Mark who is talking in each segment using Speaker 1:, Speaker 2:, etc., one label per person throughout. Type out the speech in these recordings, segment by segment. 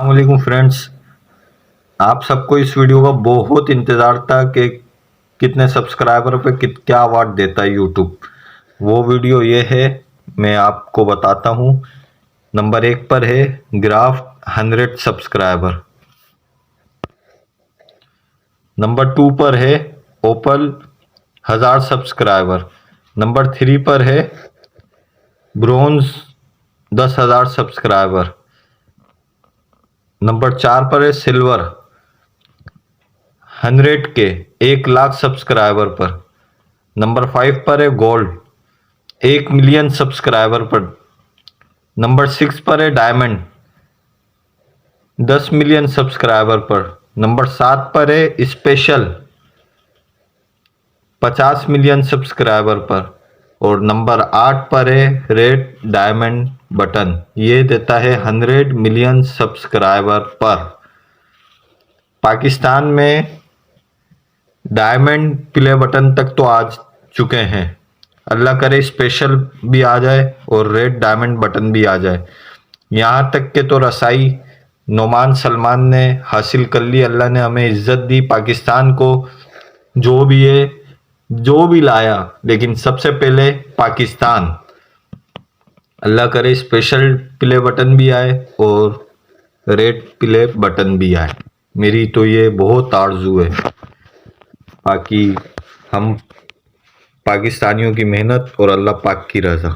Speaker 1: वालेकुम फ्रेंड्स, आप सबको इस वीडियो का बहुत इंतज़ार था कि कितने सब्सक्राइबर पे क्या अवार्ड देता है यूट्यूब। वो वीडियो ये है, मैं आपको बताता हूँ। नंबर 1 पर है ग्राफ 100 सब्सक्राइबर। नंबर 2 पर है ओपल 1000 सब्सक्राइबर। नंबर 3 पर है ब्रोंज 10,000 सब्सक्राइबर। नंबर 4 पर है सिल्वर 100 के 1,00,000 सब्सक्राइबर पर। नंबर 5 पर है गोल्ड 1 मिलियन सब्सक्राइबर पर। नंबर 6 पर है डायमंड 10 मिलियन सब्सक्राइबर पर। नंबर 7 पर है स्पेशल 50 मिलियन सब्सक्राइबर पर। और नंबर 8 पर है रेड डायमंड बटन, ये देता है 100 मिलियन सब्सक्राइबर पर। पाकिस्तान में डायमंड प्ले बटन तक तो आ चुके हैं, अल्लाह करे स्पेशल भी आ जाए और रेड डायमंड बटन भी आ जाए। यहाँ तक के तो रसाई नोमान सलमान ने हासिल कर ली। अल्लाह ने हमें इज्जत दी, पाकिस्तान को जो भी है जो भी लाया, लेकिन सबसे पहले पाकिस्तान। अल्लाह करे स्पेशल प्ले बटन भी आए और रेड प्ले बटन भी आए। मेरी तो ये बहुत आरजू है। बाकी हम पाकिस्तानियों की मेहनत और अल्लाह पाक की रज़ा।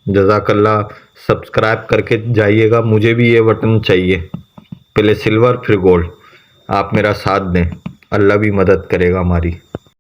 Speaker 1: जज़ाकल्लाह। सब्सक्राइब करके जाइएगा, मुझे भी ये बटन चाहिए, पहले सिल्वर फिर गोल्ड। आप मेरा साथ दें, अल्लाह भी मदद करेगा हमारी।